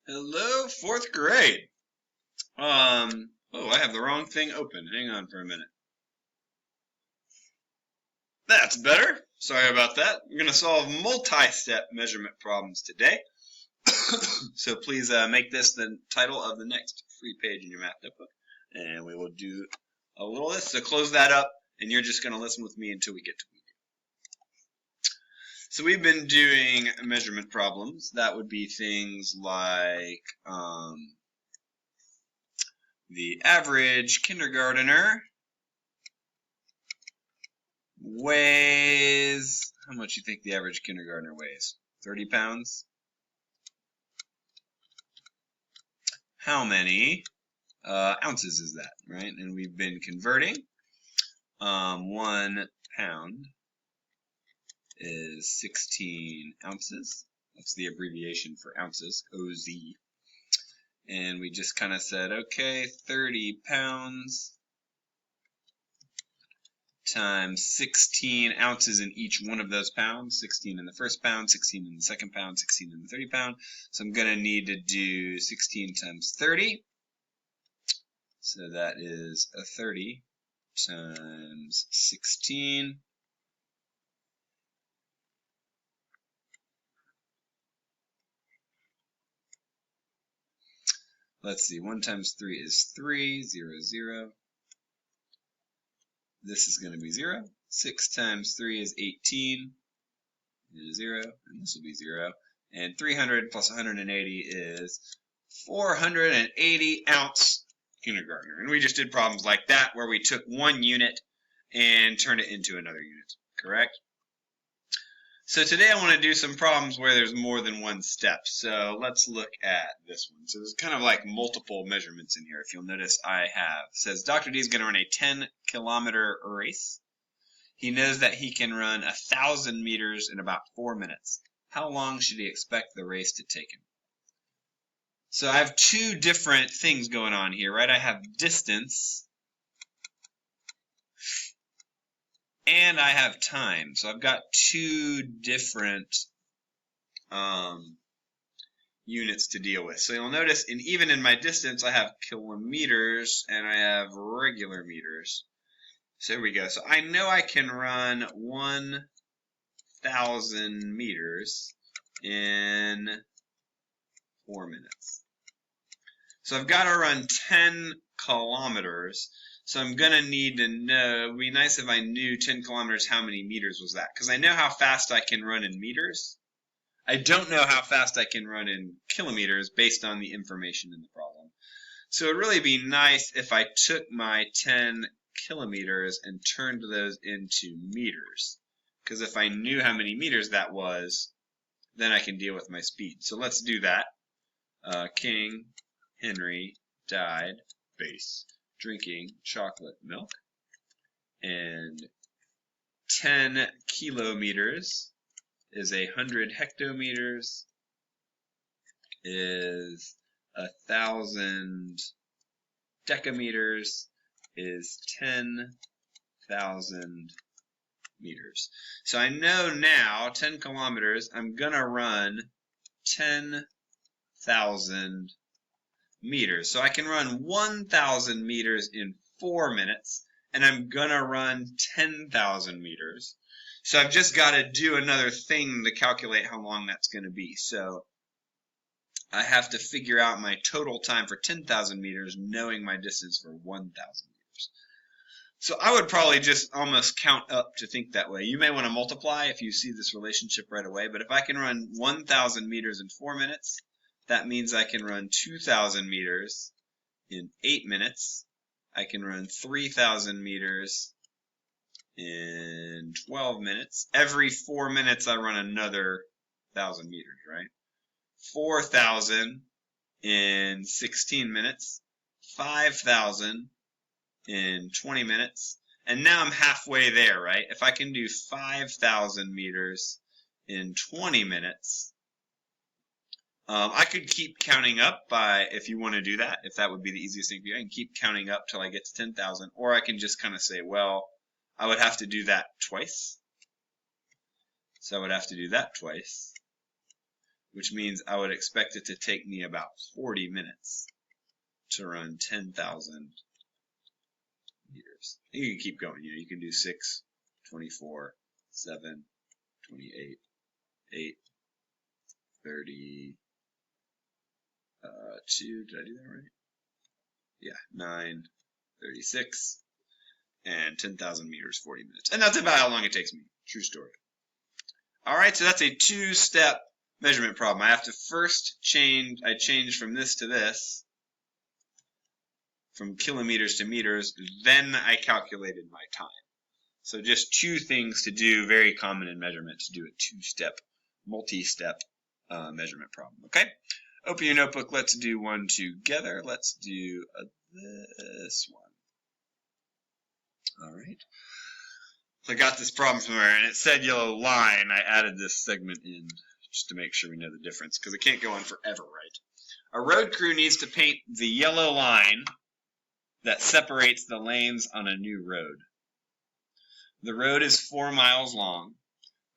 Hello, fourth grade. Oh, I have the wrong thing open. Hang on for a minute. That's better. Sorry about that. We're going to solve multi-step measurement problems today. So please make this the title of the next free page in your math notebook. And we will do a little of this. So close that up, and you're just going to listen with me until we get to what we do. So we've been doing measurement problems. That would be things like the average kindergartner weighs, how much you think the average kindergartner weighs? 30 pounds? How many ounces is that, right? And we've been converting. 1 pound is 16 ounces. That's the abbreviation for ounces, OZ. And we just kind of said, okay, 30 pounds times 16 ounces in each one of those pounds, 16 in the first pound, 16 in the second pound, 16 in the 30 pound. So I'm going to need to do 16 times 30. So that is a 30 times 16. Let's see, 1 times 3 is 3, 0, 0. This is going to be 0. 6 times 3 is 18, 0, and this will be 0. And 300 plus 180 is 480 ounce kindergartner. And we just did problems like that where we took one unit and turned it into another unit, correct? So today I want to do some problems where there's more than one step. So let's look at this one. So there's kind of like multiple measurements in here. If you'll notice, it says Dr. D is going to run a 10-kilometer race. He knows that he can run 1,000 meters in about 4 minutes. How long should he expect the race to take him? So I have two different things going on here, right? I have distance and I have time. So I've got two different units to deal with. So you'll notice, even in my distance, I have kilometers and I have regular meters. So here we go. So I know I can run 1,000 meters in 4 minutes. So I've got to run 10 kilometers. So I'm going to need to know, it would be nice if I knew 10 kilometers, how many meters was that? Because I know how fast I can run in meters. I don't know how fast I can run in kilometers based on the information in the problem. So it would really be nice if I took my 10 kilometers and turned those into meters. Because if I knew how many meters that was, then I can deal with my speed. So let's do that. King Henry died, base, drinking chocolate milk. And 10 kilometers is 100 hectometers, is 1,000 decameters, is 10,000 meters. So I know now, 10 kilometers, I'm going to run 10,000 meters. So I can run 1,000 meters in 4 minutes, and I'm going to run 10,000 meters. So I've just got to do another thing to calculate how long that's going to be. So I have to figure out my total time for 10,000 meters, knowing my distance for 1,000 meters. So I would probably just almost count up to think that way. You may want to multiply if you see this relationship right away, but if I can run 1,000 meters in 4 minutes, that means I can run 2,000 meters in 8 minutes. I can run 3,000 meters in 12 minutes. Every 4 minutes I run another 1,000 meters, right? 4,000 in 16 minutes. 5,000 in 20 minutes. And now I'm halfway there, right? If I can do 5,000 meters in 20 minutes, I could keep counting up if you want to do that, if that would be the easiest thing for you. I can keep counting up till I get to 10,000, or I can just kind of say, well, I would have to do that twice. So I would have to do that twice, which means I would expect it to take me about 40 minutes to run 10,000 meters. You can keep going. You can do 6, 24, 7, 28, 8, 30, 2. Did I do that right? Yeah, 9, 36, and 10,000 meters, 40 minutes. And that's about how long it takes me. True story. All right, so that's a two-step measurement problem. I have to first change from this to this, from kilometers to meters, then I calculated my time. So just two things to do, very common in measurement, to do a two-step, multi-step measurement problem, okay? Open your notebook, let's do one together. Let's do this one. All right. So I got this problem somewhere, and it said yellow line. I added this segment in just to make sure we know the difference, because it can't go on forever, right? A road crew needs to paint the yellow line that separates the lanes on a new road. The road is 4 miles long.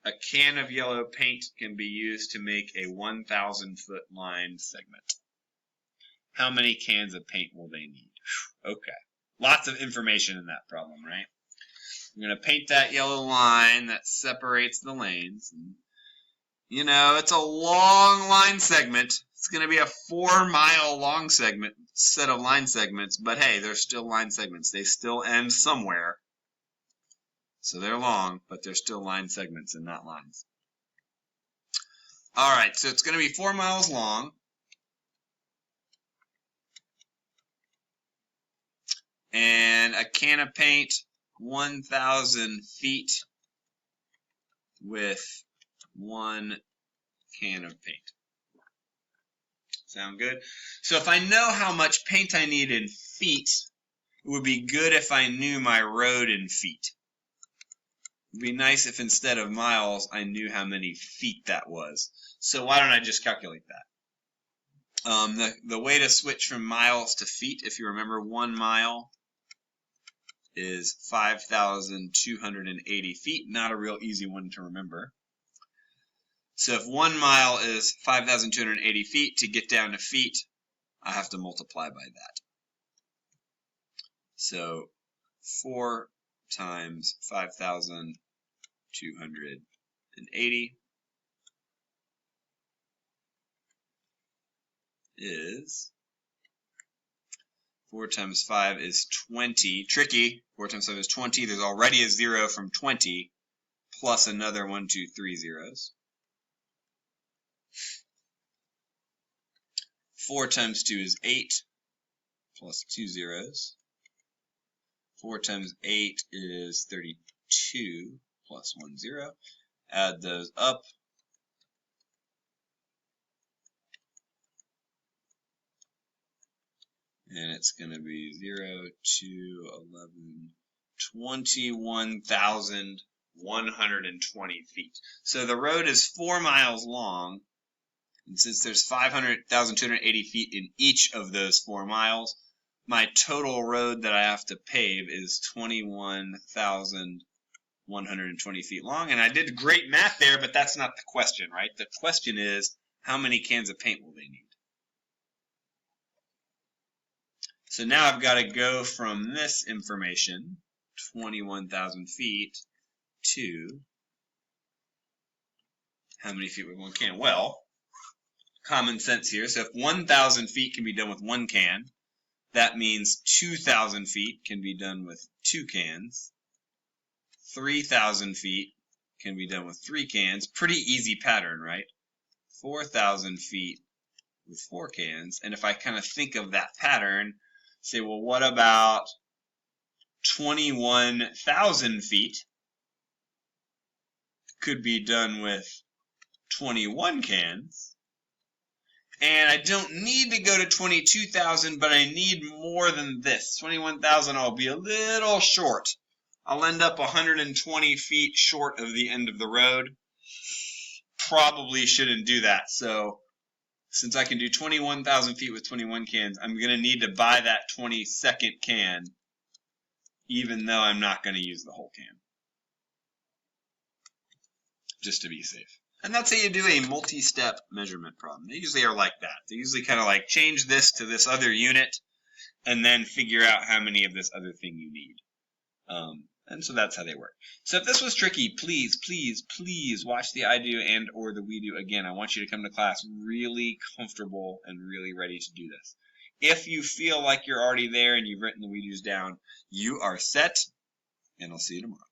A can of yellow paint can be used to make a 1,000-foot line segment. How many cans of paint will they need? Okay. Lots of information in that problem, right? I'm going to paint that yellow line that separates the lanes. You know, it's a long line segment. It's going to be a 4-mile long set of line segments, but hey, they're still line segments. They still end somewhere. So they're long, but they're still line segments and not lines. All right, so it's going to be 4 miles long. And a can of paint, 1,000 feet with 1 can of paint. Sound good? So if I know how much paint I need in feet, it would be good if I knew my road in feet. It would be nice if instead of miles, I knew how many feet that was. So why don't I just calculate that? The way to switch from miles to feet, if you remember, 1 mile is 5,280 feet. Not a real easy one to remember. So if 1 mile is 5,280 feet, to get down to feet, I have to multiply by that. So 4 times 5,280 is 4 times 5 is 20. Tricky. 4 times 5 is 20. There's already a 0 from 20 plus another 1, 2, 3 zeros. 4 times 2 is 8 plus 2 zeros. 4 times 8 is 32 plus 1 0. Add those up. And it's going to be 0, 2, 11, 21,120 feet. So the road is 4 miles long. And since there's 500,280 feet in each of those 4 miles, my total road that I have to pave is 21,120 feet long. And I did great math there, but that's not the question, right? The question is, how many cans of paint will they need? So now I've got to go from this information, 21,000 feet, to how many feet with 1 can? Well, common sense here. So if 1,000 feet can be done with 1 can, that means 2,000 feet can be done with 2 cans. 3,000 feet can be done with 3 cans. Pretty easy pattern, right? 4,000 feet with 4 cans. And if I kind of think of that pattern, say, well, what about 21,000 feet could be done with 21 cans? And I don't need to go to 22,000, but I need more than this. 21,000, I'll be a little short. I'll end up 120 feet short of the end of the road. Probably shouldn't do that. So since I can do 21,000 feet with 21 cans, I'm going to need to buy that 22nd can, even though I'm not going to use the whole can, just to be safe. And that's how you do a multi-step measurement problem. They usually are like that. They usually kind of like change this to this other unit and then figure out how many of this other thing you need. And so that's how they work. So if this was tricky, please, please, please watch the I do and or the we do again. I want you to come to class really comfortable and really ready to do this. If you feel like you're already there and you've written the we do's down, you are set, and I'll see you tomorrow.